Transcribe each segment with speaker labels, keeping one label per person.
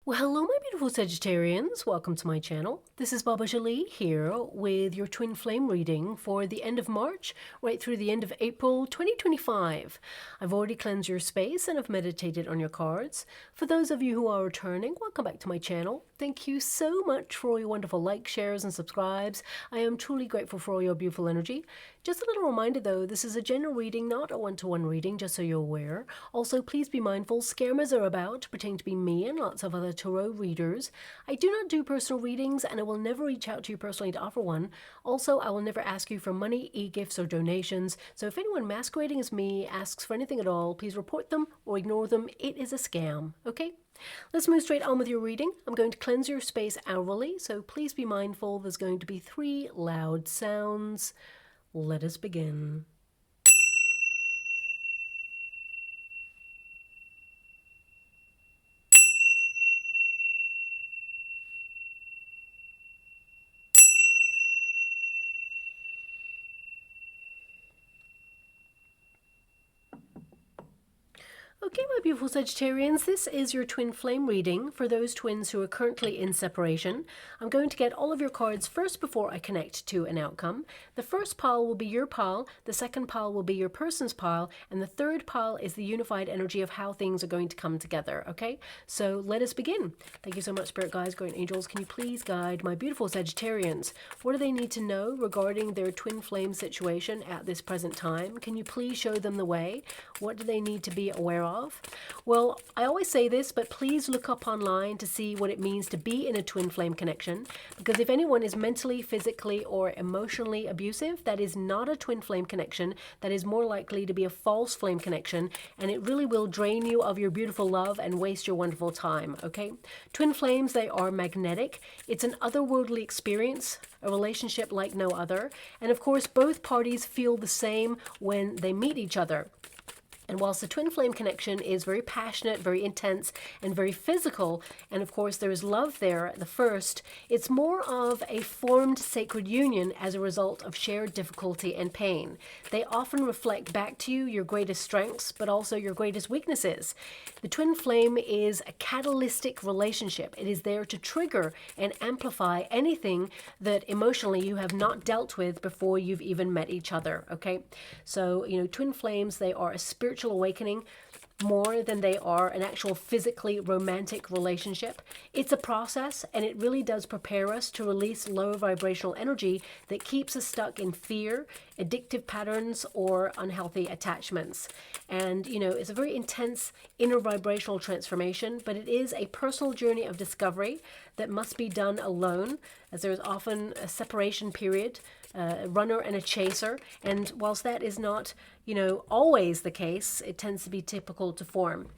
Speaker 1: Well, hello, my beautiful Sagittarians. Welcome to my channel. This is Baba Jolie here with your twin flame reading for the end of March right through the end of April 2025. I've already cleansed your space and have meditated on your cards. For those of you who are returning, welcome back to my channel. Thank you so much for all your wonderful likes, shares, and subscribes. I am truly grateful for all your beautiful energy. Just a little reminder though, this is a general reading, not a one-to-one reading, just so you're aware. Also, please be mindful, scammers are about, pretending to be me and lots of other tarot readers. I do not do personal readings and I will never reach out to you personally to offer one. Also, I will never ask you for money, e-gifts, or donations. So if anyone masquerading as me asks for anything at all, please report them or ignore them. It is a scam, okay? Let's move straight on with your reading. I'm going to cleanse your space hourly, so please be mindful. There's going to be 3 loud sounds. Let us begin. Okay, my beautiful Sagittarians, this is your twin flame reading for those twins who are currently in separation. I'm going to get all of your cards first before I connect to an outcome. The first pile will be your pile, the second pile will be your person's pile, and the third pile is the unified energy of how things are going to come together, okay? So let us begin. Thank you so much, Spirit Guides, Guardian Angels. Can you please guide my beautiful Sagittarians? What do they need to know regarding their twin flame situation at this present time? Can you please show them the way? What do they need to be aware of? Well, I always say this, but please look up online to see what it means to be in a twin flame connection, because if anyone is mentally, physically, or emotionally abusive, that is not a twin flame connection. That is more likely to be a false flame connection, and it really will drain you of your beautiful love and waste your wonderful time, okay? Twin flames, they are magnetic. It's an otherworldly experience, a relationship like no other, and of course both parties feel the same when they meet each other. And whilst the twin flame connection is very passionate, very intense, and very physical, and of course there is love there at the first, it's more of a formed sacred union as a result of shared difficulty and pain. They often reflect back to you your greatest strengths, but also your greatest weaknesses. The twin flame is a catalytic relationship. It is there to trigger and amplify anything that emotionally you have not dealt with before you've even met each other, okay? So, you know, twin flames, they are a spiritual awakening more than they are an actual physically romantic relationship. It's a process, and it really does prepare us to release lower vibrational energy that keeps us stuck in fear, addictive patterns, or unhealthy attachments. And you know, it's a very intense inner vibrational transformation, but it is a personal journey of discovery that must be done alone, as there is often a separation period, a runner and a chaser. And whilst that is not, you know, always the case, it tends to be typical to form.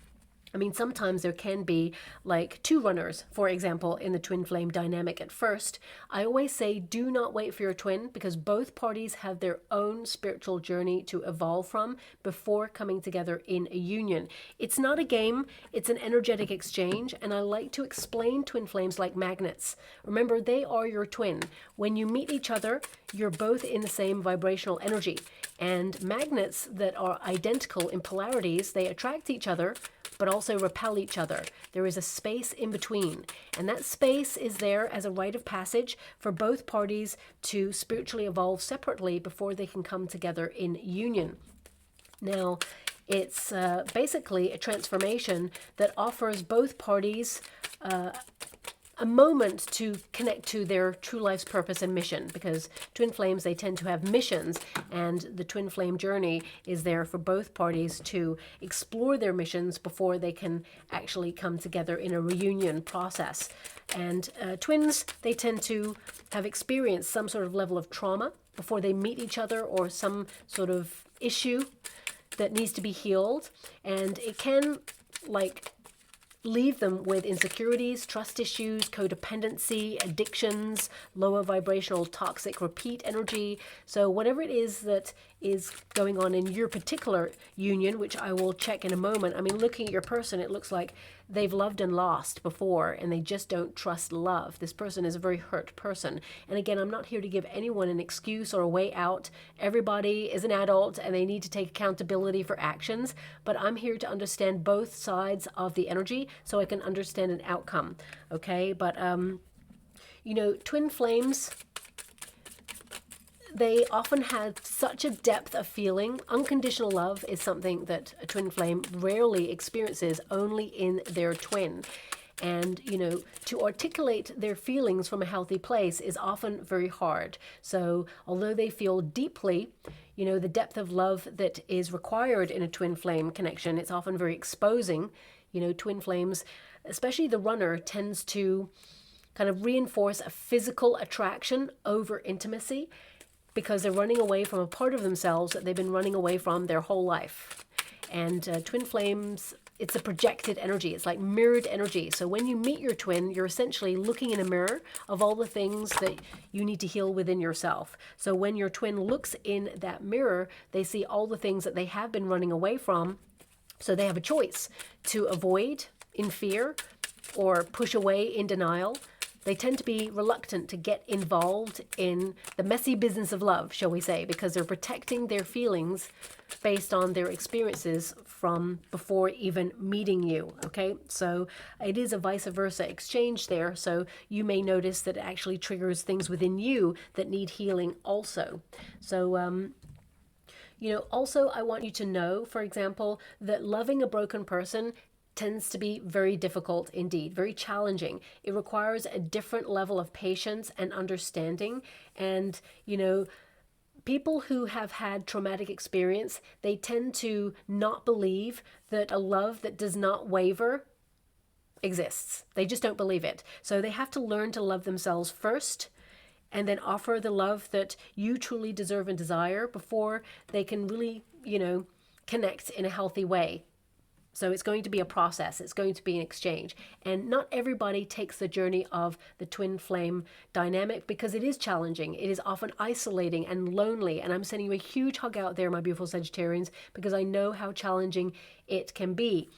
Speaker 1: I mean, sometimes there can be like 2 runners, for example, in the twin flame dynamic at first. I always say do not wait for your twin, because both parties have their own spiritual journey to evolve from before coming together in a union. It's not a game, it's an energetic exchange, and I like to explain twin flames like magnets. Remember, they are your twin. When you meet each other, you're both in the same vibrational energy. And magnets that are identical in polarities, they attract each other, but also repel each other. There is a space in between, and that space is there as a rite of passage for both parties to spiritually evolve separately before they can come together in union. Now, it's basically a transformation that offers both parties a moment to connect to their true life's purpose and mission, because twin flames, they tend to have missions, and the twin flame journey is there for both parties to explore their missions before they can actually come together in a reunion process. And twins, they tend to have experienced some sort of level of trauma before they meet each other, or some sort of issue that needs to be healed, and it can like leave them with insecurities, trust issues, codependency, addictions, lower vibrational toxic repeat energy. So whatever it is that is going on in your particular union, which I will check in a moment. I mean, looking at your person, it looks like they've loved and lost before, and they just don't trust love. This person is a very hurt person. And again, I'm not here to give anyone an excuse or a way out. Everybody is an adult and they need to take accountability for actions, but I'm here to understand both sides of the energy so I can understand an outcome. Okay, but you know, twin flames, they often have such a depth of feeling. Unconditional love is something that a twin flame rarely experiences, only in their twin. And, you know, to articulate their feelings from a healthy place is often very hard. So although they feel deeply, you know, the depth of love that is required in a twin flame connection, it's often very exposing. You know, twin flames, especially the runner, tends to kind of reinforce a physical attraction over intimacy, because they're running away from a part of themselves that they've been running away from their whole life. And twin flames, it's a projected energy. It's like mirrored energy. So when you meet your twin, you're essentially looking in a mirror of all the things that you need to heal within yourself. So when your twin looks in that mirror, they see all the things that they have been running away from. So they have a choice to avoid in fear or push away in denial. They tend to be reluctant to get involved in the messy business of love, shall we say, because they're protecting their feelings based on their experiences from before even meeting you, okay? So it is a vice versa exchange there, so you may notice that it actually triggers things within you that need healing also. So, you know, also I want you to know, for example, that loving a broken person tends to be very difficult indeed, very challenging. It requires a different level of patience and understanding. And, you know, people who have had traumatic experience, they tend to not believe that a love that does not waver exists. They just don't believe it. So they have to learn to love themselves first, and then offer the love that you truly deserve and desire before they can really, you know, connect in a healthy way. So it's going to be a process. It's going to be an exchange. And not everybody takes the journey of the twin flame dynamic, because it is challenging. It is often isolating and lonely. And I'm sending you a huge hug out there, my beautiful Sagittarians, because I know how challenging it can be.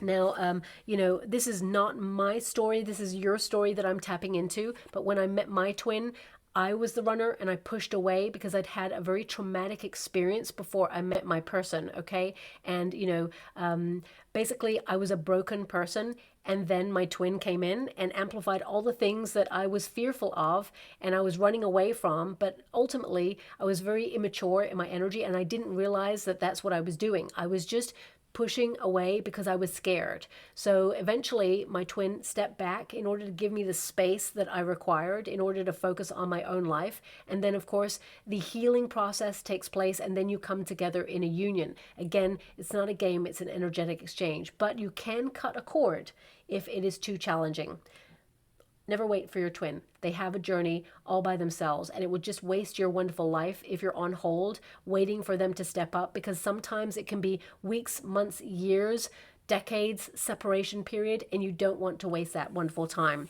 Speaker 1: Now, you know, this is not my story. This is your story that I'm tapping into. But when I met my twin, I was the runner and I pushed away because I'd had a very traumatic experience before I met my person, okay? And, you know, basically I was a broken person, and then my twin came in and amplified all the things that I was fearful of and I was running away from. But ultimately, I was very immature in my energy, and I didn't realize that that's what I was doing. I was just pushing away because I was scared. So eventually my twin stepped back in order to give me the space that I required in order to focus on my own life. And then of course the healing process takes place, and then you come together in a union. Again, it's not a game, it's an energetic exchange, but you can cut a cord if it is too challenging. Never wait for your twin. They have a journey all by themselves, and it would just waste your wonderful life if you're on hold waiting for them to step up, because sometimes it can be weeks, months, years, decades separation period, and you don't want to waste that wonderful time.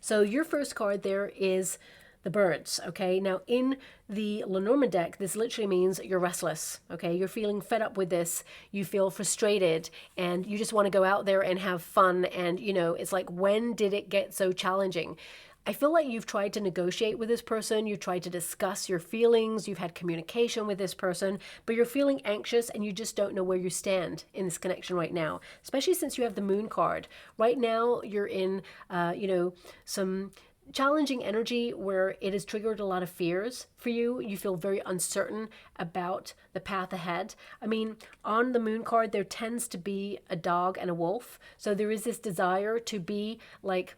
Speaker 1: So your first card there is the birds, okay? Now in the LENORMAND deck, this literally means you're restless, okay? You're feeling fed up with this, you feel frustrated, and you just want to go out there and have fun. And, you know, it's like, when did it get so challenging? I feel like you've tried to negotiate with this person, you've tried to discuss your feelings, you've had communication with this person, but you're feeling anxious and you just don't know where you stand in this connection right now, especially since you have the moon card. Right now, you're in, you know, some challenging energy where it has triggered a lot of fears for you. You feel very uncertain about the path ahead. I mean, on the moon card, there tends to be a dog and a wolf. So there is this desire to be like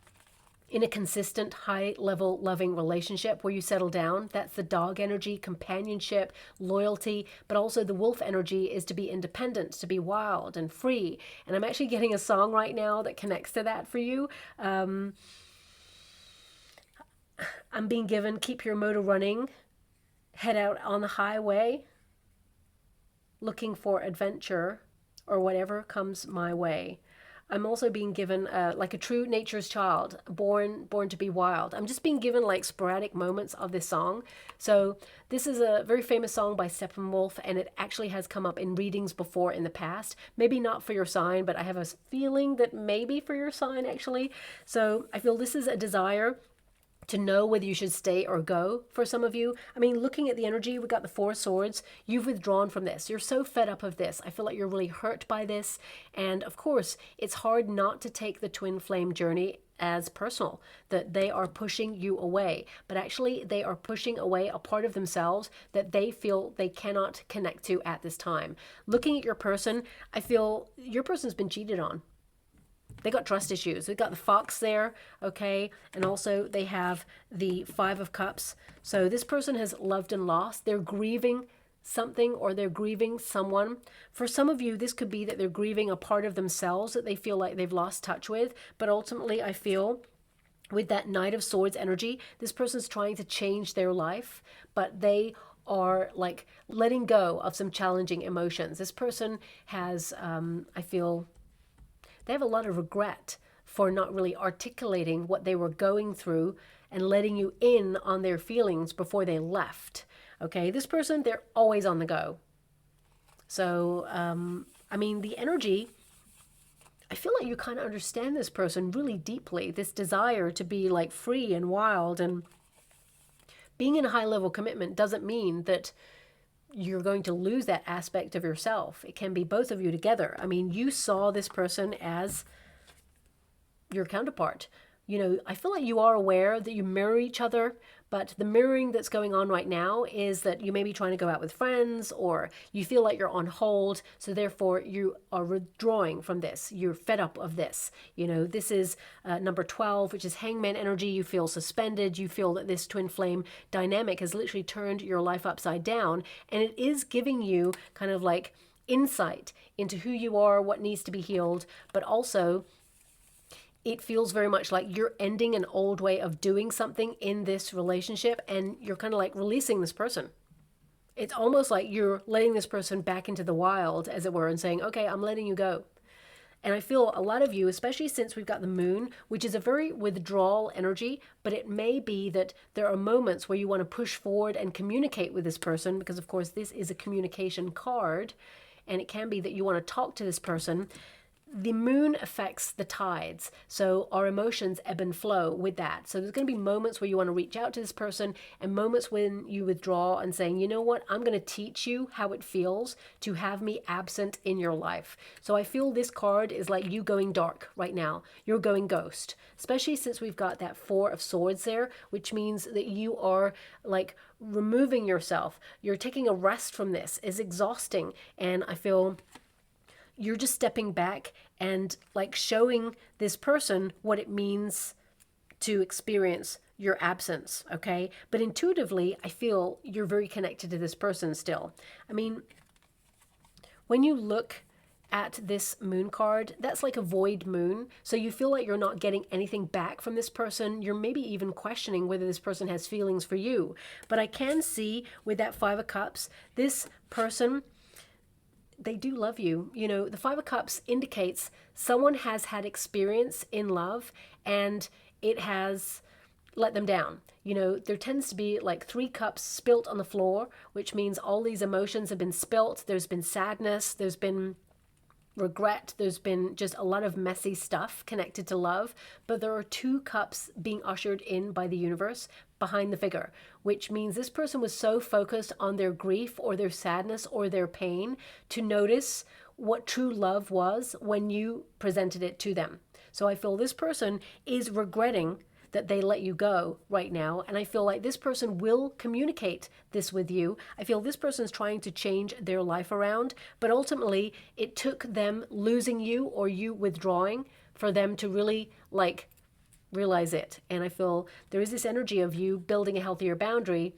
Speaker 1: in a consistent high level loving relationship where you settle down. That's the dog energy, companionship, loyalty, but also the wolf energy is to be independent, to be wild and free. And I'm actually getting a song right now that connects to that for you. I'm being given, keep your motor running, head out on the highway, looking for adventure or whatever comes my way. I'm also being given like a true nature's child, born to be wild. I'm just being given like sporadic moments of this song. So this is a very famous song by Steppenwolf, and it actually has come up in readings before in the past. Maybe not for your sign, but I have a feeling that maybe for your sign actually. So I feel this is a desire to know whether you should stay or go for some of you. I mean, looking at the energy, we got the Four of Swords. You've withdrawn from this. You're so fed up of this. I feel like you're really hurt by this. And of course, it's hard not to take the twin flame journey as personal, that they are pushing you away. But actually, they are pushing away a part of themselves that they feel they cannot connect to at this time. Looking at your person, I feel your person's been cheated on. They got trust issues. They've got the Fox there, okay? And also they have the Five of Cups. So this person has loved and lost. They're grieving something, or they're grieving someone. For some of you, this could be that they're grieving a part of themselves that they feel like they've lost touch with. But ultimately, I feel with that Knight of Swords energy, this person's trying to change their life, but they are like letting go of some challenging emotions. This person has, I feel, they have a lot of regret for not really articulating what they were going through and letting you in on their feelings before they left. Okay, this person, they're always on the go. So, I mean, the energy, I feel like you kind of understand this person really deeply, this desire to be like free and wild. And being in a high level commitment doesn't mean that you're going to lose that aspect of yourself. It can be both of you together. I mean, you saw this person as your counterpart. You know, I feel like you are aware that you mirror each other, but the mirroring that's going on right now is that you may be trying to go out with friends, or you feel like you're on hold, so therefore you are withdrawing from this. You're fed up of this. You know, this is number 12, which is Hangman energy. You feel suspended. You feel that this twin flame dynamic has literally turned your life upside down, and it is giving you kind of like insight into who you are, what needs to be healed, but also it feels very much like you're ending an old way of doing something in this relationship, and you're kind of like releasing this person. It's almost like you're letting this person back into the wild, as it were, and saying, okay, I'm letting you go. And I feel a lot of you, especially since we've got the moon, which is a very withdrawal energy, but it may be that there are moments where you want to push forward and communicate with this person, because of course this is a communication card, and it can be that you want to talk to this person. The moon affects the tides, so our emotions ebb and flow with that. So there's going to be moments where you want to reach out to this person, and moments when you withdraw and saying, you know what, I'm going to teach you how it feels to have me absent in your life. So I feel this card is like you going dark right now. You're going ghost, especially since we've got that Four of Swords there, which means that you are like removing yourself. You're taking a rest from this. It's exhausting, and I feel you're just stepping back and like showing this person what it means to experience your absence, okay? But intuitively, I feel you're very connected to this person still. I mean, when you look at this moon card, that's like a void moon. So you feel like you're not getting anything back from this person. You're maybe even questioning whether this person has feelings for you. But I can see with that Five of Cups, this person, they do love you. You know, the Five of Cups indicates someone has had experience in love and it has let them down. You know, there tends to be like 3 cups spilt on the floor, which means all these emotions have been spilt. There's been sadness, there's been regret, there's been just a lot of messy stuff connected to love, but there are 2 cups being ushered in by the universe behind the figure, which means this person was so focused on their grief or their sadness or their pain to notice what true love was when you presented it to them. So I feel this person is regretting that they let you go right now. And I feel like this person will communicate this with you. I feel this person's trying to change their life around, but ultimately it took them losing you or you withdrawing for them to really like realize it. And I feel there is this energy of you building a healthier boundary,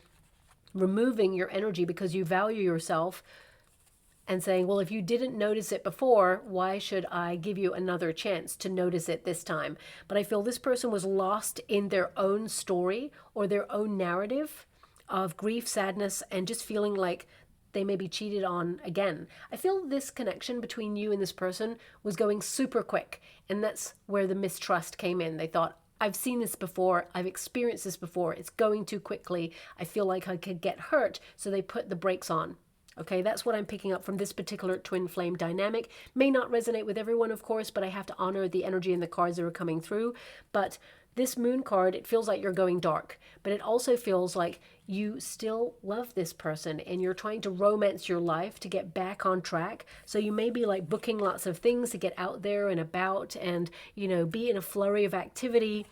Speaker 1: removing your energy because you value yourself, and saying, well, if you didn't notice it before, why should I give you another chance to notice it this time? But I feel this person was lost in their own story or their own narrative of grief, sadness, and just feeling like they may be cheated on again. I feel this connection between you and this person was going super quick, and that's where the mistrust came in. They thought, I've seen this before, I've experienced this before, it's going too quickly, I feel like I could get hurt, so they put the brakes on. Okay, that's what I'm picking up from this particular twin flame dynamic. May not resonate with everyone, of course, but I have to honor the energy and the cards that are coming through. But this moon card, it feels like you're going dark, but it also feels like you still love this person and you're trying to romance your life to get back on track. So you may be like booking lots of things to get out there and about and, you know, be in a flurry of activity,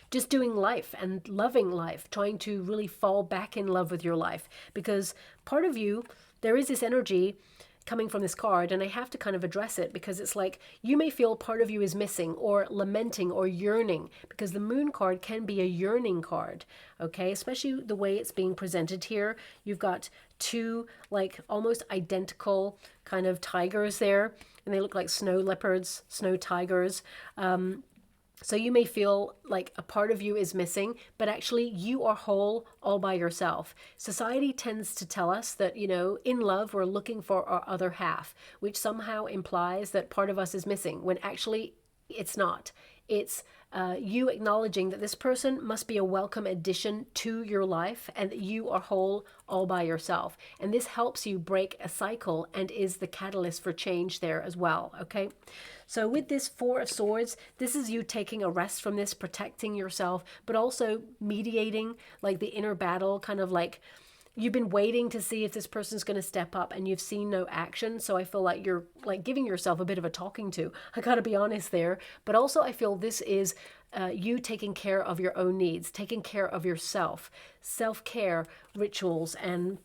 Speaker 1: just doing life and loving life, trying to really fall back in love with your life. Because part of you, there is this energy coming from this card, and I have to kind of address it because it's like you may feel part of you is missing or lamenting or yearning, because the moon card can be a yearning card, okay? Especially the way it's being presented here. You've got two like almost identical kind of tigers there, and they look like snow leopards, snow tigers. So you may feel like a part of you is missing, but actually you are whole all by yourself. Society tends to tell us that, you know, in love, we're looking for our other half, which somehow implies that part of us is missing, when actually it's not. It's you acknowledging that this person must be a welcome addition to your life and that you are whole all by yourself. And this helps you break a cycle and is the catalyst for change there as well, okay? So with this Four of Swords, this is you taking a rest from this, protecting yourself, but also mediating like the inner battle, kind of like you've been waiting to see if this person's going to step up and you've seen no action. So I feel like you're like giving yourself a bit of a talking to. I got to be honest there. But also I feel this is you taking care of your own needs, taking care of yourself, self-care rituals, and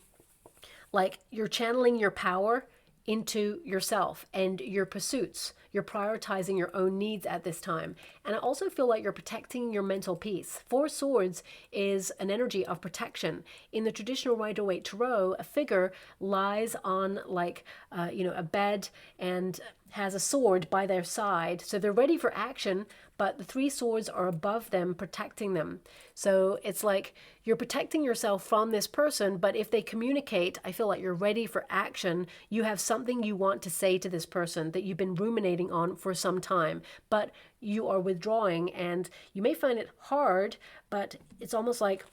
Speaker 1: like you're channeling your power into yourself and your pursuits. You're prioritizing your own needs at this time. And I also feel like you're protecting your mental peace. Four Swords is an energy of protection. In the traditional Rider-Waite Tarot, a figure lies on like, a bed and has a sword by their side. So they're ready for action, but the three swords are above them, protecting them. So it's like you're protecting yourself from this person, but if they communicate, I feel like you're ready for action. You have something you want to say to this person that you've been ruminating on for some time, but you are withdrawing, and you may find it hard, but it's almost like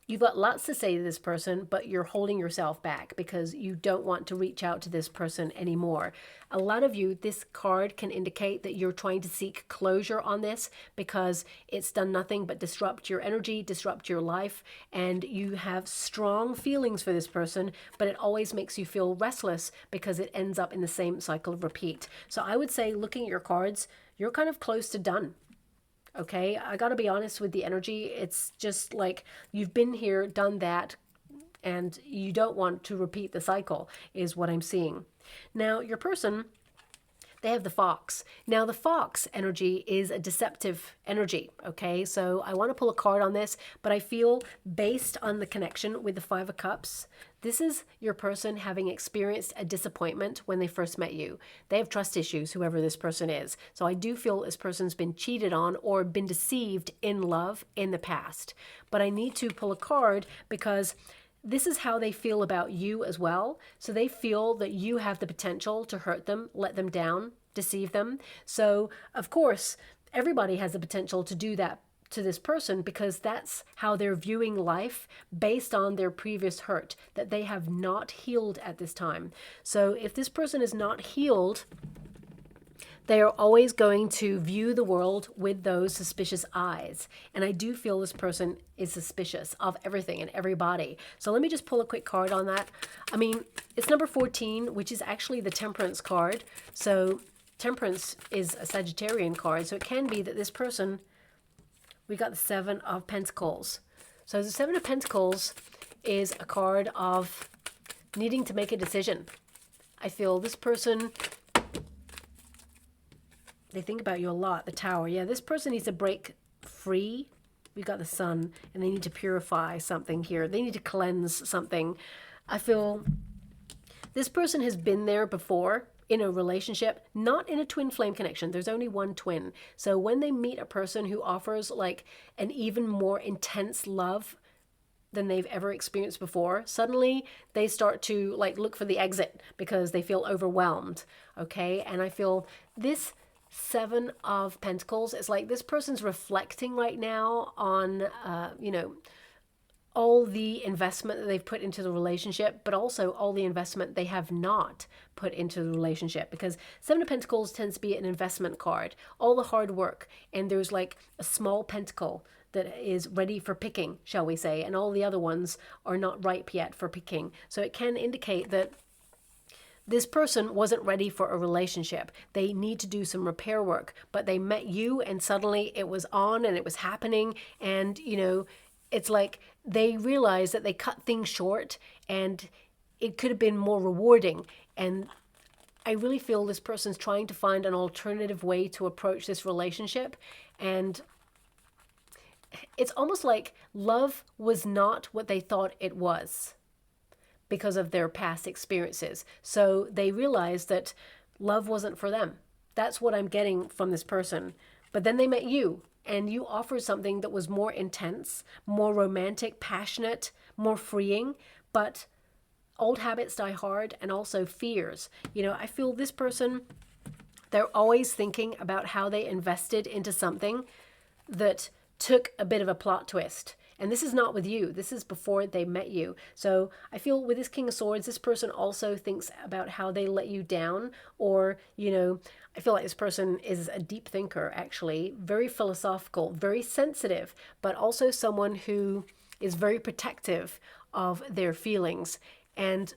Speaker 1: you've got lots to say to this person, but you're holding yourself back because you don't want to reach out to this person anymore. A lot of you, this card can indicate that you're trying to seek closure on this because it's done nothing but disrupt your energy, disrupt your life, and you have strong feelings for this person, but it always makes you feel restless because it ends up in the same cycle of repeat. So I would say, looking at your cards, you're kind of close to done. Okay, I got to be honest with the energy. It's just like you've been here, done that, and you don't want to repeat the cycle is what I'm seeing. Now, your person, they have the fox. Now, the fox energy is a deceptive energy, okay? So I want to pull a card on this, but I feel based on the connection with the Five of Cups, this is your person having experienced a disappointment when they first met you. They have trust issues, whoever this person is. So I do feel this person's been cheated on or been deceived in love in the past. But I need to pull a card because this is how they feel about you as well. So they feel that you have the potential to hurt them, let them down, deceive them. So, of course, everybody has the potential to do that to this person because that's how they're viewing life based on their previous hurt that they have not healed at this time. So if this person is not healed, they are always going to view the world with those suspicious eyes. And I do feel this person is suspicious of everything and everybody. So let me just pull a quick card on that. I mean, it's number 14, which is actually the Temperance card. So Temperance is a Sagittarian card. So it can be that this person, we got the Seven of Pentacles. So the Seven of Pentacles is a card of needing to make a decision. I feel this person, they think about you a lot. The Tower. Yeah, this person needs to break free. We got the Sun, and they need to purify something here. They need to cleanse something. I feel this person has been there before in a relationship, not in a twin flame connection. There's only one twin. So when they meet a person who offers like an even more intense love, than they've ever experienced before. Suddenly they start to like look for the exit because they feel overwhelmed. Okay. And I feel this Seven of Pentacles, it's like this person's reflecting right now on, all the investment that they've put into the relationship, but also all the investment they have not put into the relationship, because Seven of Pentacles tends to be an investment card, all the hard work, and there's like a small pentacle that is ready for picking, shall we say, and all the other ones are not ripe yet for picking. So it can indicate that this person wasn't ready for a relationship. They need to do some repair work, but they met you and suddenly it was on and it was happening. And, it's like they realized that they cut things short and it could have been more rewarding. And I really feel this person's trying to find an alternative way to approach this relationship. And it's almost like love was not what they thought it was because of their past experiences. So they realized that love wasn't for them. That's what I'm getting from this person. But then they met you, and you offered something that was more intense, more romantic, passionate, more freeing, but old habits die hard, and also fears. I feel this person, they're always thinking about how they invested into something that took a bit of a plot twist. And this is not with you. This is before they met you. So I feel with this King of Swords, this person also thinks about how they let you down. Or, I feel like this person is a deep thinker, actually, very philosophical, very sensitive, but also someone who is very protective of their feelings. And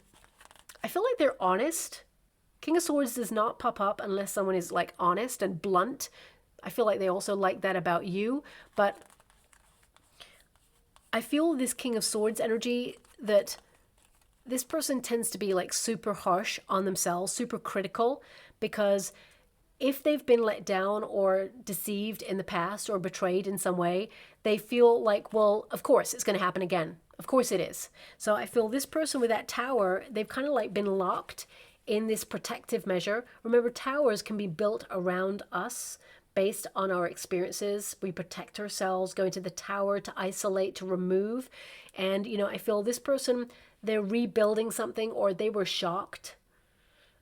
Speaker 1: I feel like they're honest. King of Swords does not pop up unless someone is like honest and blunt. I feel like they also like that about you. But I feel this King of Swords energy, that this person tends to be like super harsh on themselves, super critical, because if they've been let down or deceived in the past or betrayed in some way, they feel like, well, of course it's going to happen again. Of course it is. So I feel this person with that tower, they've kind of like been locked in this protective measure. Remember, towers can be built around us based on our experiences. We protect ourselves, go into the tower to isolate, to remove. And, I feel this person, they're rebuilding something, or they were shocked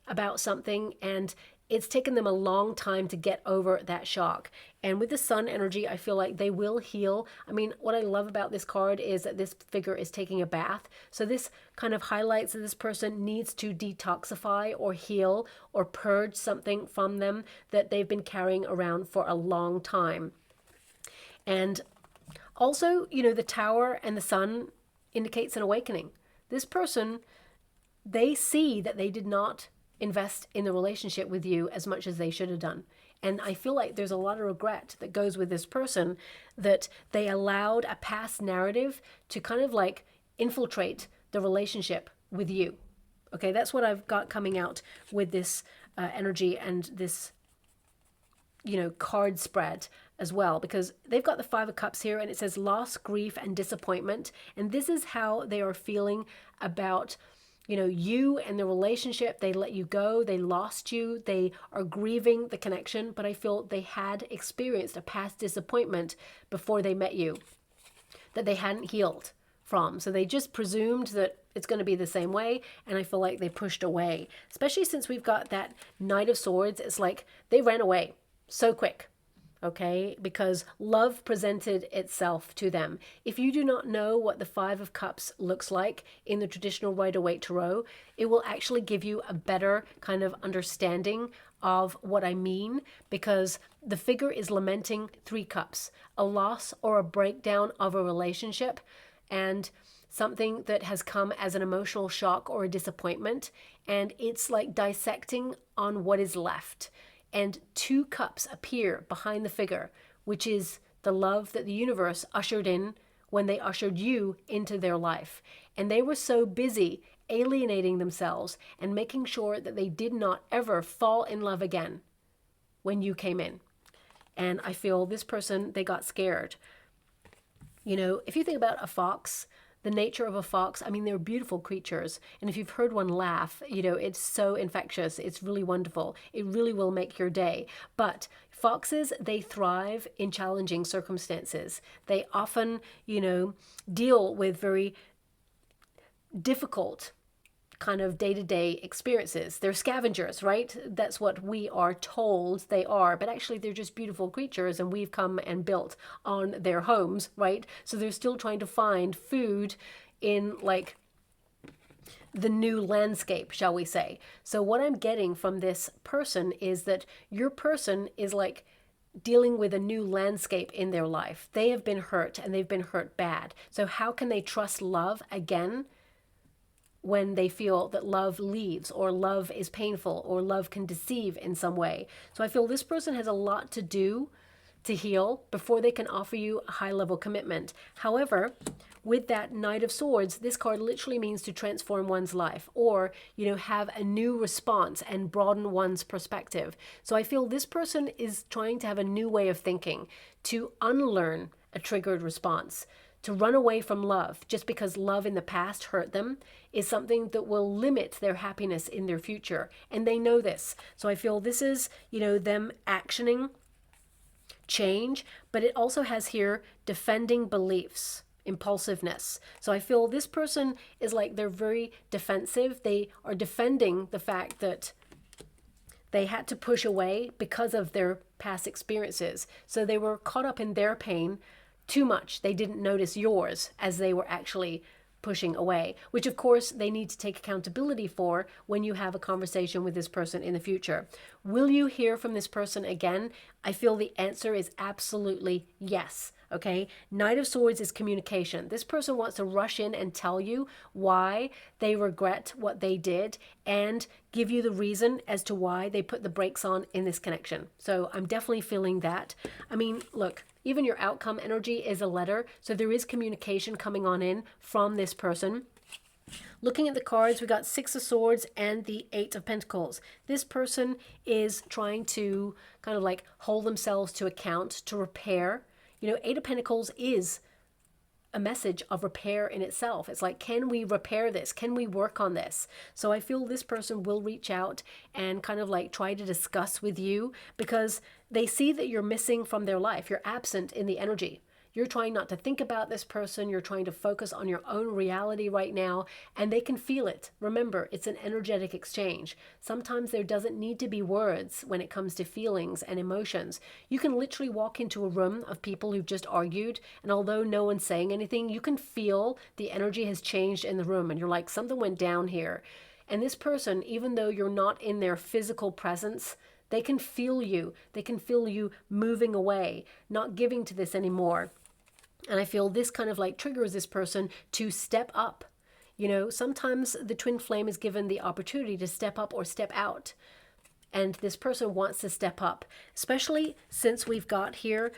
Speaker 1: about something, and it's taken them a long time to get over that shock. And with the Sun energy, I feel like they will heal. I mean, what I love about this card is that this figure is taking a bath. So this kind of highlights that this person needs to detoxify or heal or purge something from them that they've been carrying around for a long time. And also, the Tower and the Sun indicates an awakening. This person, they see that they did not invest in the relationship with you as much as they should have done. And I feel like there's a lot of regret that goes with this person, that they allowed a past narrative to kind of like infiltrate the relationship with you. Okay, that's what I've got coming out with this energy and this, card spread as well, because they've got the Five of Cups here, and it says loss, grief, and disappointment. And this is how they are feeling about you and the relationship. They let you go. They lost you. They are grieving the connection. But I feel they had experienced a past disappointment before they met you that they hadn't healed from. So they just presumed that it's going to be the same way. And I feel like they pushed away, especially since we've got that Knight of Swords. It's like they ran away so quick. Okay, because love presented itself to them. If you do not know what the Five of Cups looks like in the traditional Rider-Waite Tarot, it will actually give you a better kind of understanding of what I mean, because the figure is lamenting three cups, a loss or a breakdown of a relationship, and something that has come as an emotional shock or a disappointment, and it's like dissecting on what is left. And two cups appear behind the figure, which is the love that the universe ushered in when they ushered you into their life. And they were so busy alienating themselves and making sure that they did not ever fall in love again when you came in. And I feel this person, they got scared. If you think about a fox, the nature of a fox, I mean, they're beautiful creatures. And if you've heard one laugh, it's so infectious. It's really wonderful. It really will make your day. But Foxes, they thrive in challenging circumstances. They often, deal with very difficult kind of day-to-day experiences. They're scavengers, right? That's what we are told they are, but actually they're just beautiful creatures, and we've come and built on their homes, right? So they're still trying to find food in like the new landscape, shall we say. So what I'm getting from this person is that your person is like dealing with a new landscape in their life. They have been hurt, and they've been hurt bad. So how can they trust love again when they feel that love leaves, or love is painful, or love can deceive in some way? So I feel this person has a lot to do to heal before they can offer you a high level commitment. However, with that Knight of Swords, this card literally means to transform one's life, or, have a new response and broaden one's perspective. So I feel this person is trying to have a new way of thinking, to unlearn a triggered response, to run away from love just because love in the past hurt them is something that will limit their happiness in their future. And they know this. So I feel this is, them actioning change, but it also has here defending beliefs, impulsiveness. So I feel this person is like, they're very defensive. They are defending the fact that they had to push away because of their past experiences. So they were caught up in their pain too much. They didn't notice yours as they were actually pushing away, which of course they need to take accountability for when you have a conversation with this person in the future. Will you hear from this person again? I feel the answer is absolutely yes. Okay, Knight of Swords is communication. This person wants to rush in and tell you why they regret what they did, and give you the reason as to why they put the brakes on in this connection. So I'm definitely feeling that. I mean, look, even your outcome energy is a letter, so there is communication coming on in from this person. Looking at the cards, we got Six of Swords and the Eight of Pentacles. This person is trying to kind of like hold themselves to account, to repair. Eight of Pentacles is a message of repair in itself. It's like, can we repair this? Can we work on this? So I feel this person will reach out and kind of like try to discuss with you, because they see that you're missing from their life. You're absent in the energy. You're trying not to think about this person. You're trying to focus on your own reality right now, and they can feel it. Remember, it's an energetic exchange. Sometimes there doesn't need to be words when it comes to feelings and emotions. You can literally walk into a room of people who've just argued, and although no one's saying anything, you can feel the energy has changed in the room, and you're like, something went down here. And this person, even though you're not in their physical presence, they can feel you. They can feel you moving away, not giving to this anymore. And I feel this kind of like triggers this person to step up. Sometimes the twin flame is given the opportunity to step up or step out. And this person wants to step up, especially since we've got here,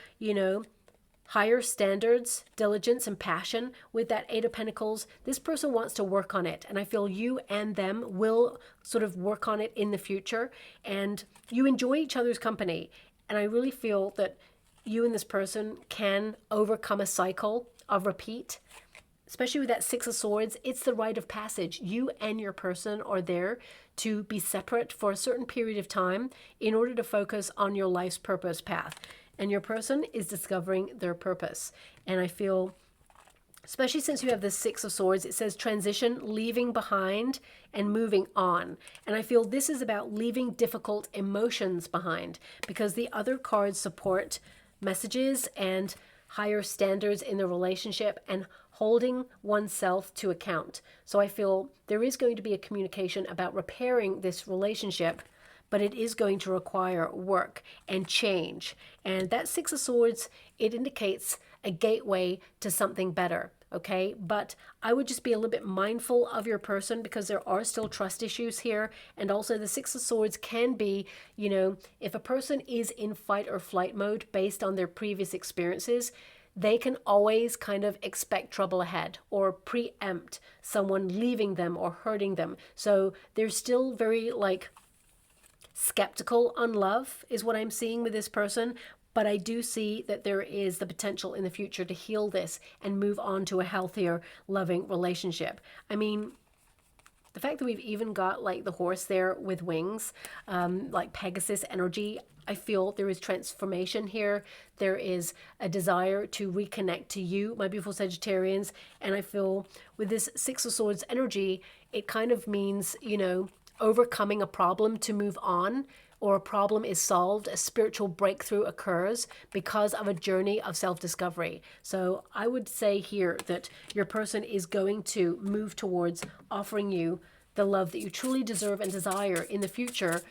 Speaker 1: higher standards, diligence, and passion with that Eight of Pentacles. This person wants to work on it. And I feel you and them will sort of work on it in the future. And you enjoy each other's company. And I really feel that you and this person can overcome a cycle of repeat, especially with that Six of Swords. It's the rite of passage. You and your person are there to be separate for a certain period of time in order to focus on your life's purpose path. And your person is discovering their purpose. And I feel, especially since you have the Six of Swords, it says transition, leaving behind and moving on. And I feel this is about leaving difficult emotions behind, because the other cards support messages and higher standards in the relationship and holding oneself to account. So I feel there is going to be a communication about repairing this relationship, but it is going to require work and change. And that Six of Swords, it indicates a gateway to something better. Okay, but I would just be a little bit mindful of your person, because there are still trust issues here. And also the Six of Swords can be, if a person is in fight or flight mode based on their previous experiences, they can always kind of expect trouble ahead or preempt someone leaving them or hurting them. So they're still very like skeptical on love is what I'm seeing with this person. But I do see that there is the potential in the future to heal this and move on to a healthier, loving relationship. I mean, The fact that we've even got like the horse there with wings, like Pegasus energy, I feel there is transformation here. There is a desire to reconnect to you, my beautiful Sagittarians. And I feel with this Six of Swords energy, it kind of means, you know, overcoming a problem to move on, or a problem is solved, a spiritual breakthrough occurs because of a journey of self-discovery. So I would say here that your person is going to move towards offering you the love that you truly deserve and desire in the future,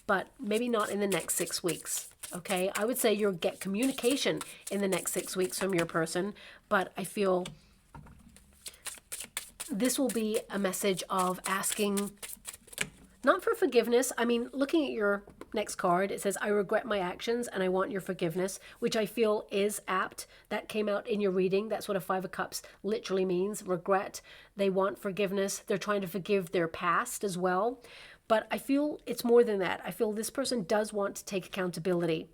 Speaker 1: but maybe not in the next 6 weeks. Okay, I would say you'll get communication in the next 6 weeks from your person, but I feel this will be a message of asking, not for forgiveness. I mean, looking at your next card, it says, I regret my actions and I want your forgiveness, which I feel is apt. That came out in your reading. That's what a Five of Cups literally means, regret. They want forgiveness. They're trying to forgive their past as well. But I feel it's more than that. I feel this person does want to take accountability.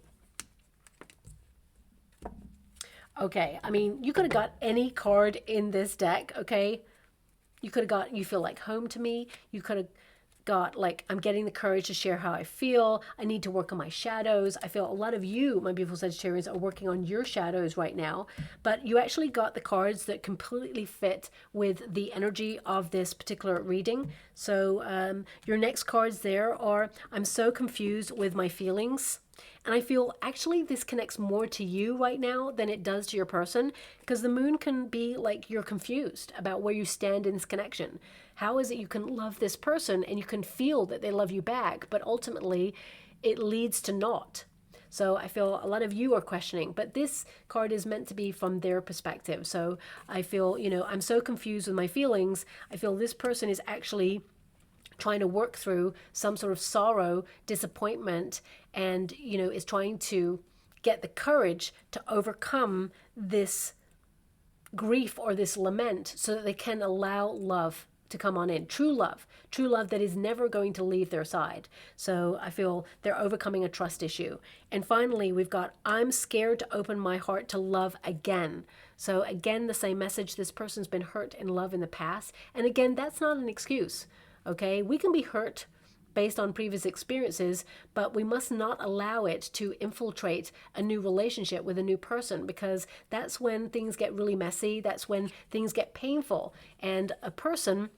Speaker 1: Okay, I mean, you could have got any card in this deck, okay? You could have got, you feel like home to me. You could have got like, I'm getting the courage to share how I feel. I need to work on my shadows. I feel a lot of you, my beautiful Sagittarians, are working on your shadows right now. But you actually got the cards that completely fit with the energy of this particular reading. So your next cards there are, I'm so confused with my feelings. And I feel actually this connects more to you right now than it does to your person, because the moon can be like you're confused about where you stand in this connection. How is it you can love this person and you can feel that they love you back, but ultimately it leads to naught? So I feel a lot of you are questioning, but this card is meant to be from their perspective. So I feel, you know, I'm so confused with my feelings. I feel this person is actually trying to work through some sort of sorrow, disappointment, and, you know, is trying to get the courage to overcome this grief or this lament so that they can allow love to come on in. True love that is never going to leave their side. So I feel they're overcoming a trust issue. And finally, we've got, I'm scared to open my heart to love again. So again, the same message. This person's been hurt in love in the past. And again, that's not an excuse. Okay, we can be hurt based on previous experiences, but we must not allow it to infiltrate a new relationship with a new person, because that's when things get really messy. That's when things get painful. And a person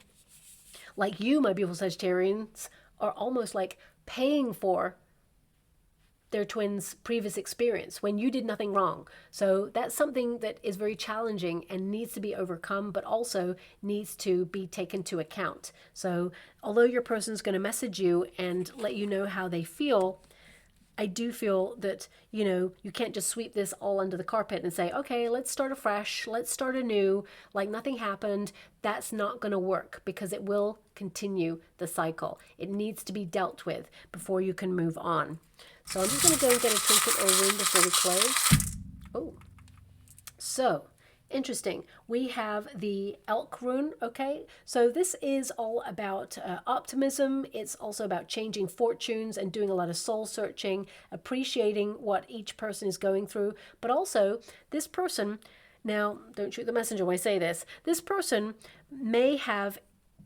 Speaker 1: like you, my beautiful Sagittarians, are almost like paying for their twins' previous experience when you did nothing wrong. So that's something that is very challenging and needs to be overcome, but also needs to be taken into account. So although your person's going to message you and let you know how they feel, I do feel that, you know, you can't just sweep this all under the carpet and say, okay, let's start afresh, let's start anew, like nothing happened. That's not going to work, because it will continue the cycle. It needs to be dealt with before you can move on. So I'm just going to go and get a trinket or a rune before we close. Oh, so interesting. We have the elk rune, okay? So this is all about optimism. It's also about changing fortunes and doing a lot of soul searching, appreciating what each person is going through. But also, this person, now don't shoot the messenger when I say this, this person may have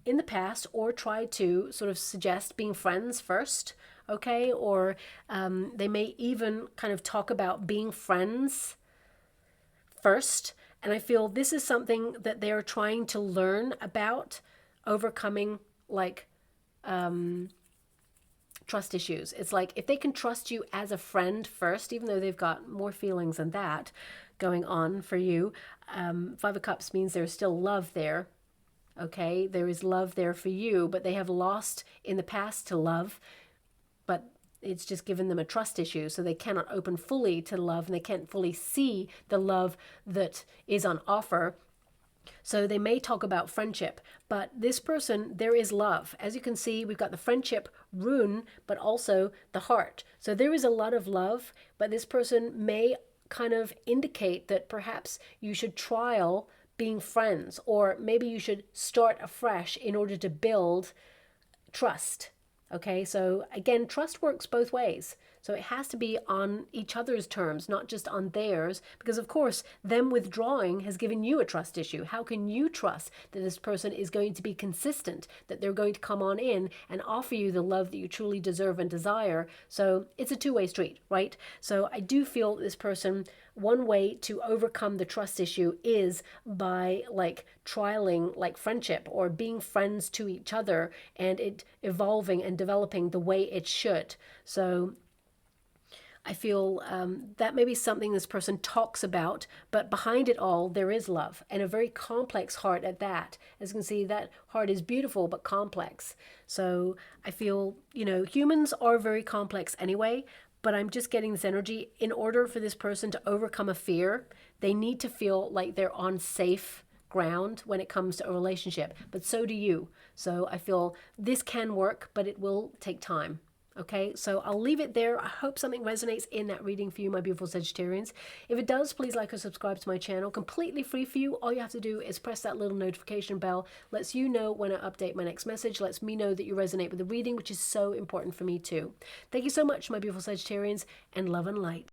Speaker 1: in the past or tried to sort of suggest being friends first, okay? Or they may even kind of talk about being friends first. And I feel this is something that they are trying to learn about, overcoming like trust issues. It's like if they can trust you as a friend first, even though they've got more feelings than that going on for you. Five of Cups means there's still love there. Okay, there is love there for you, but they have lost in the past to love, but it's just given them a trust issue, so they cannot open fully to love, and they can't fully see the love that is on offer. So they may talk about friendship, but this person, there is love. As you can see, we've got the friendship rune, but also the heart. So there is a lot of love, but this person may kind of indicate that perhaps you should trial being friends, or maybe you should start afresh in order to build trust. Okay, so again, trust works both ways. So it has to be on each other's terms, not just on theirs, because of course, them withdrawing has given you a trust issue. How can you trust that this person is going to be consistent, that they're going to come on in and offer you the love that you truly deserve and desire? So it's a two-way street, right? So I do feel this person, one way to overcome the trust issue is by like trialing like friendship or being friends to each other and it evolving and developing the way it should. So I feel that may be something this person talks about, but behind it all, there is love and a very complex heart at that. As you can see, that heart is beautiful but complex. So I feel, humans are very complex anyway, but I'm just getting this energy. In order for this person to overcome a fear, they need to feel like they're on safe ground when it comes to a relationship, but so do you. So I feel this can work, but it will take time. Okay, so I'll leave it there. I hope something resonates in that reading for you, my beautiful Sagittarians. If it does, please like or subscribe to my channel. Completely free for you. All you have to do is press that little notification bell. Lets you know when I update my next message. Lets me know that you resonate with the reading, which is so important for me too. Thank you so much, my beautiful Sagittarians, and love and light.